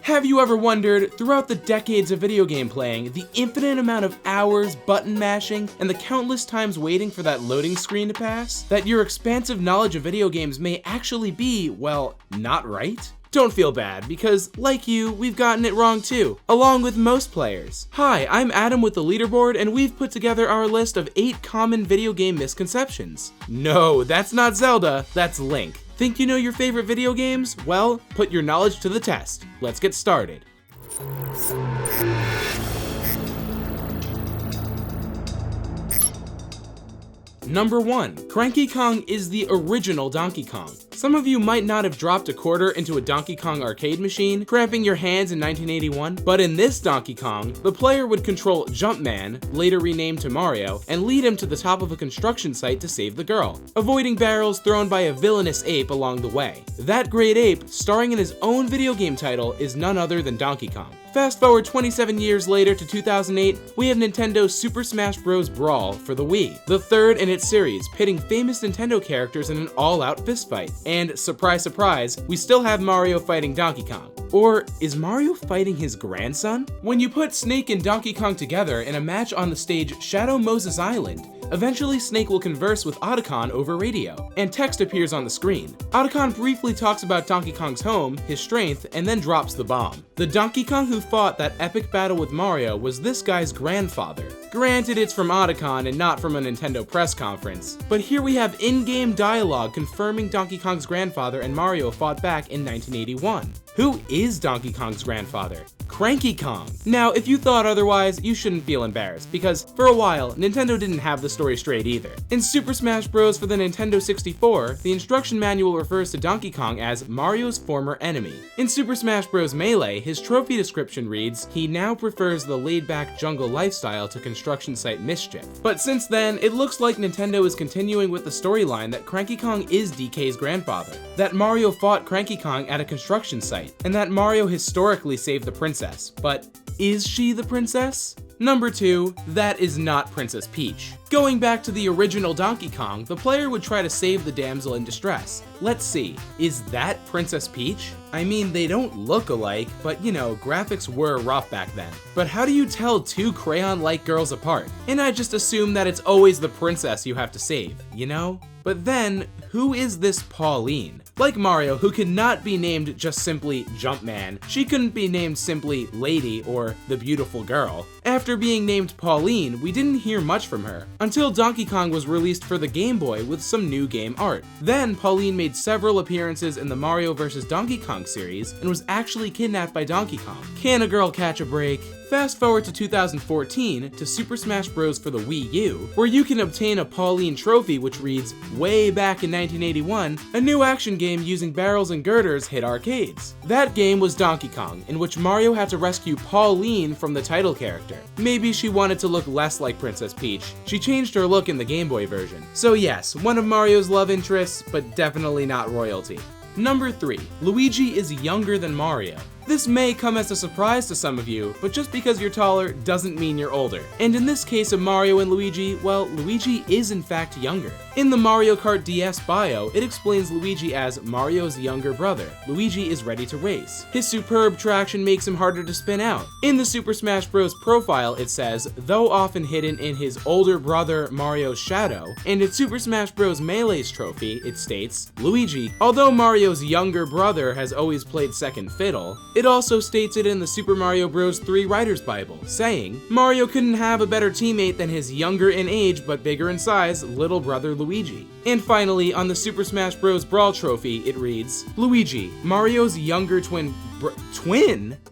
Have you ever wondered, throughout the decades of video game playing, the infinite amount of hours, button mashing, and the countless times waiting for that loading screen to pass, that your expansive knowledge of video games may actually be, well, not right? Don't feel bad, because, like you, we've gotten it wrong too, along with most players. Hi, I'm Adam with the Leaderboard, and we've put together our list of 8 common video game misconceptions. No, that's not Zelda, that's Link. Think you know your favorite video games? Well, put your knowledge to the test. Let's get started. Number 1. Cranky Kong is the original Donkey Kong. Some of you might not have dropped a quarter into a Donkey Kong arcade machine, cramping your hands in 1981, but in this Donkey Kong, the player would control Jumpman, later renamed to Mario, and lead him to the top of a construction site to save the girl, avoiding barrels thrown by a villainous ape along the way. That great ape, starring in his own video game title, is none other than Donkey Kong. Fast forward 27 years later to 2008, we have Nintendo's Super Smash Bros. Brawl for the Wii, the third in its series, pitting famous Nintendo characters in an all-out fistfight. And surprise, surprise, we still have Mario fighting Donkey Kong. Or is Mario fighting his grandson? When you put Snake and Donkey Kong together in a match on the stage Shadow Moses Island, eventually Snake will converse with Otacon over radio, and text appears on the screen. Otacon briefly talks about Donkey Kong's home, his strength, and then drops the bomb. The Donkey Kong who fought that epic battle with Mario was this guy's grandfather. Granted, it's from Otacon and not from a Nintendo press conference, but here we have in-game dialogue confirming Donkey Kong's grandfather and Mario fought back in 1981. Who is Donkey Kong's grandfather? Cranky Kong. Now, if you thought otherwise, you shouldn't feel embarrassed, because for a while, Nintendo didn't have the story straight either. In Super Smash Bros. For the Nintendo 64, the instruction manual refers to Donkey Kong as Mario's former enemy. In Super Smash Bros. Melee, his trophy description reads, he now prefers the laid-back jungle lifestyle to construction site mischief. But since then, it looks like Nintendo is continuing with the storyline that Cranky Kong is DK's grandfather, that Mario fought Cranky Kong at a construction site, and that Mario historically saved the princess. But is she the princess? Number 2, that is not Princess Peach. Going back to the original Donkey Kong, the player would try to save the damsel in distress. Let's see, is that Princess Peach? I mean, they don't look alike, but you know, graphics were rough back then. But how do you tell two crayon-like girls apart? And I just assume that it's always the princess you have to save, you know? But then, who is this Pauline? Like Mario, who could not be named just simply Jumpman, she couldn't be named simply Lady or the Beautiful Girl. After being named Pauline, we didn't hear much from her, until Donkey Kong was released for the Game Boy with some new game art. Then, Pauline made several appearances in the Mario vs. Donkey Kong series, and was actually kidnapped by Donkey Kong. Can a girl catch a break? Fast forward to 2014 to Super Smash Bros. For the Wii U, where you can obtain a Pauline trophy which reads, way back in 1981, a new action game using barrels and girders hit arcades. That game was Donkey Kong, in which Mario had to rescue Pauline from the title character. Maybe she wanted to look less like Princess Peach. She changed her look in the Game Boy version. So yes, one of Mario's love interests, but definitely not royalty. Number 3, Luigi is younger than Mario. This may come as a surprise to some of you, but just because you're taller doesn't mean you're older. And in this case of Mario and Luigi, well, Luigi is in fact younger. In the Mario Kart DS bio, it explains Luigi as Mario's younger brother. Luigi is ready to race. His superb traction makes him harder to spin out. In the Super Smash Bros. Profile, it says, though often hidden in his older brother Mario's shadow, and in Super Smash Bros. Melee's trophy, it states, Luigi, although Mario's younger brother has always played second fiddle, it also states it in the Super Mario Bros. 3 Writer's Bible, saying, Mario couldn't have a better teammate than his younger in age but bigger in size little brother Luigi. And finally, on the Super Smash Bros. Brawl trophy, it reads, Luigi, Mario's younger twin?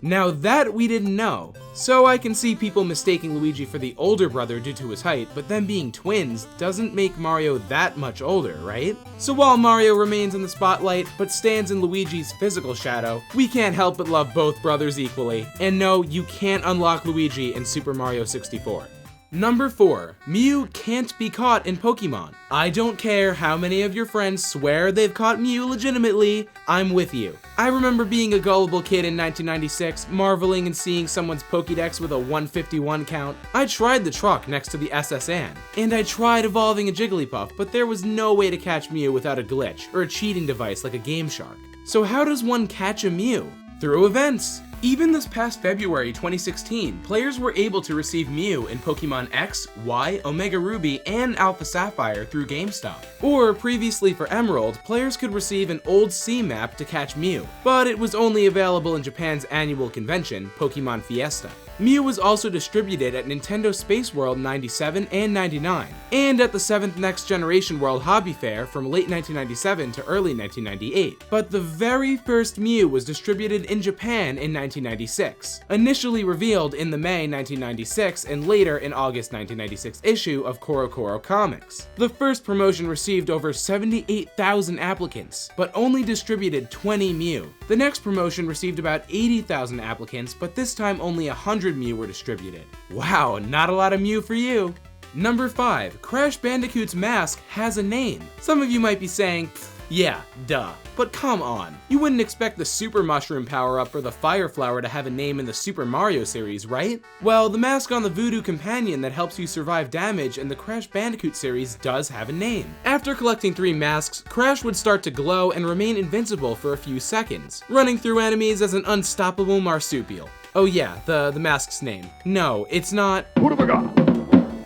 Now that we didn't know. So I can see people mistaking Luigi for the older brother due to his height, but them being twins doesn't make Mario that much older, right? So while Mario remains in the spotlight, but stands in Luigi's physical shadow, we can't help but love both brothers equally. And no, you can't unlock Luigi in Super Mario 64. Number 4, Mew can't be caught in Pokemon. I don't care how many of your friends swear they've caught Mew legitimately, I'm with you. I remember being a gullible kid in 1996, marveling and seeing someone's Pokédex with a 151 count. I tried the truck next to the SSN, and I tried evolving a Jigglypuff, but there was no way to catch Mew without a glitch or a cheating device like a Game Shark. So how does one catch a Mew? Through events. Even this past February 2016, players were able to receive Mew in Pokemon X, Y, Omega Ruby, and Alpha Sapphire through GameStop. Or previously for Emerald, players could receive an old sea map to catch Mew, but it was only available in Japan's annual convention, Pokemon Fiesta. Mew was also distributed at Nintendo Space World 97 and 99, and at the 7th Next Generation World Hobby Fair from late 1997 to early 1998. But the very first Mew was distributed in Japan in 1996, initially revealed in the May 1996 and later in August 1996 issue of CoroCoro Comics. The first promotion received over 78,000 applicants, but only distributed 20 Mew. The next promotion received about 80,000 applicants, but this time only 100 Mew were distributed. Wow, not a lot of Mew for you. Number 5. Crash Bandicoot's mask has a name. Some of you might be saying, yeah, duh. But come on, you wouldn't expect the Super Mushroom power-up or the Fire Flower to have a name in the Super Mario series, right? Well, the mask on the Voodoo Companion that helps you survive damage in the Crash Bandicoot series does have a name. After collecting 3 masks, Crash would start to glow and remain invincible for a few seconds, running through enemies as an unstoppable marsupial. Oh yeah, the mask's name. No, it's not. What have I got?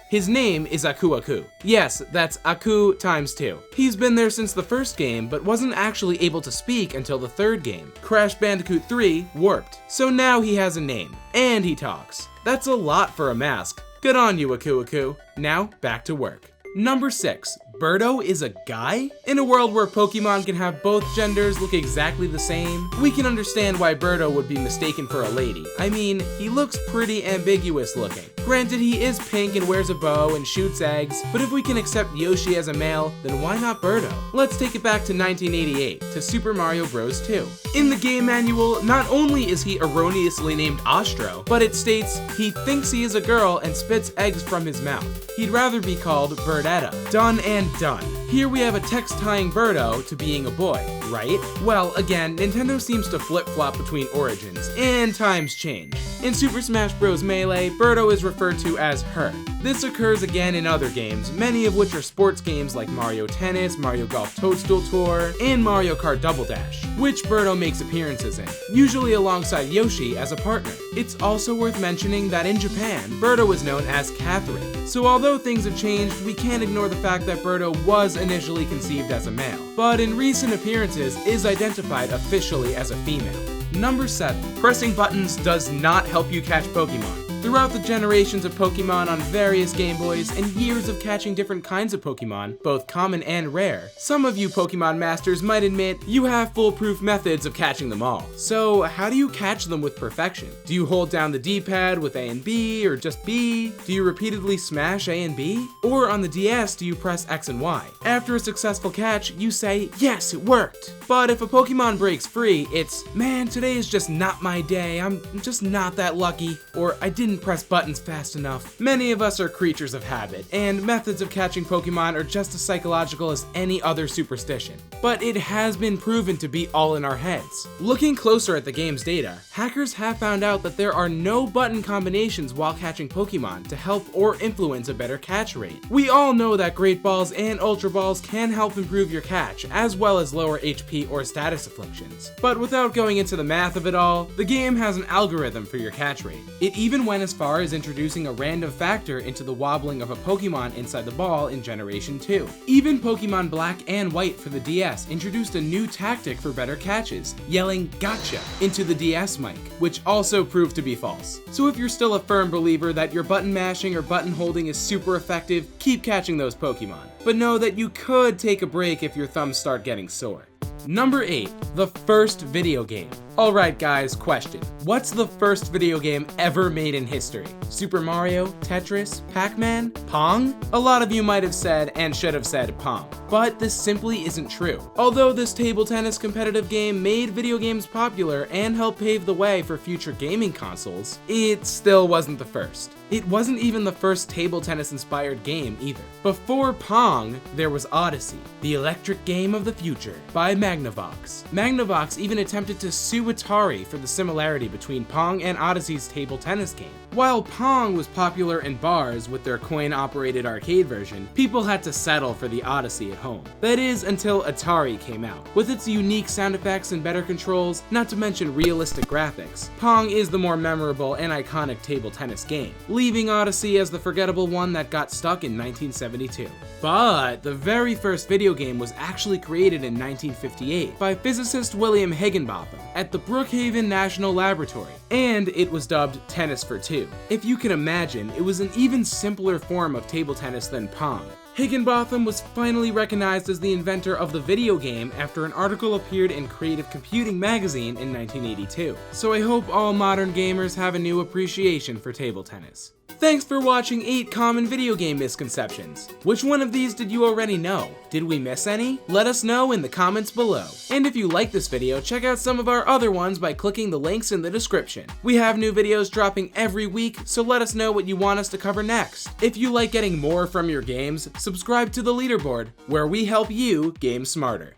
His name is Aku Aku. Yes, that's Aku times 2. He's been there since the first game, but wasn't actually able to speak until the 3rd game, Crash Bandicoot 3 Warped. So now he has a name, and he talks. That's a lot for a mask. Good on you, Aku Aku. Now, back to work. Number 6. Berto is a guy? In a world where Pokemon can have both genders look exactly the same, we can understand why Berto would be mistaken for a lady. I mean, he looks pretty ambiguous looking. Granted, he is pink and wears a bow and shoots eggs, but if we can accept Yoshi as a male, then why not Berto? Let's take it back to 1988, to Super Mario Bros. 2. In the game manual, not only is he erroneously named Ostro, but it states he thinks he is a girl and spits eggs from his mouth. He'd rather be called Bertetta. Done and done. Here we have a text tying Berto to being a boy, right? Well, again, Nintendo seems to flip-flop between origins, and times change. In Super Smash Bros. Melee, Berto is referred to as her. This occurs again in other games, many of which are sports games like Mario Tennis, Mario Golf Toadstool Tour, and Mario Kart Double Dash, which Berto makes appearances in, usually alongside Yoshi as a partner. It's also worth mentioning that in Japan, Berto is known as Catherine. So although things have changed, we can't ignore the fact that Berto was initially conceived as a male, but in recent appearances is identified officially as a female. Number 7. Pressing buttons does not help you catch Pokemon. Throughout the generations of Pokemon on various Game Boys and years of catching different kinds of Pokemon, both common and rare, some of you Pokemon masters might admit you have foolproof methods of catching them all. So how do you catch them with perfection? Do you hold down the D-pad with A and B, or just B? Do you repeatedly smash A and B? Or on the DS, do you press X and Y? After a successful catch, you say, yes, it worked. But if a Pokemon breaks free, it's, man, today is just not my day, I'm just not that lucky, or I didn't press buttons fast enough. Many of us are creatures of habit, and methods of catching Pokemon are just as psychological as any other superstition. But it has been proven to be all in our heads. Looking closer at the game's data, hackers have found out that there are no button combinations while catching Pokemon to help or influence a better catch rate. We all know that Great Balls and Ultra Balls can help improve your catch, as well as lower HP or status afflictions. But without going into the math of it all, the game has an algorithm for your catch rate. It even went as far as introducing a random factor into the wobbling of a Pokemon inside the ball in Generation 2. Even Pokemon Black and White for the DS introduced a new tactic for better catches, yelling "Gotcha" into the DS mic, which also proved to be false. So if you're still a firm believer that your button mashing or button holding is super effective, keep catching those Pokemon. But know that you could take a break if your thumbs start getting sore. Number 8. The first video game. Alright guys, question. What's the first video game ever made in history? Super Mario? Tetris? Pac-Man? Pong? A lot of you might have said and should have said Pong. But this simply isn't true. Although this table tennis competitive game made video games popular and helped pave the way for future gaming consoles, it still wasn't the first. It wasn't even the first table tennis inspired game either. Before Pong, there was Odyssey, the electric game of the future, by Magnavox. Magnavox even attempted to sue to Atari for the similarity between Pong and Odyssey's table tennis game. While Pong was popular in bars with their coin-operated arcade version, people had to settle for the Odyssey at home. That is, until Atari came out. With its unique sound effects and better controls, not to mention realistic graphics, Pong is the more memorable and iconic table tennis game, leaving Odyssey as the forgettable one that got stuck in 1972. But the very first video game was actually created in 1958 by physicist William Higginbotham at the Brookhaven National Laboratory, and it was dubbed Tennis for Two. If you can imagine, it was an even simpler form of table tennis than Pong. Higginbotham was finally recognized as the inventor of the video game after an article appeared in Creative Computing magazine in 1982. So I hope all modern gamers have a new appreciation for table tennis. Thanks for watching 8 common video game misconceptions. Which one of these did you already know? Did we miss any? Let us know in the comments below. And if you like this video, check out some of our other ones by clicking the links in the description. We have new videos dropping every week, so let us know what you want us to cover next. If you like getting more from your games, subscribe to the Leaderboard, where we help you game smarter.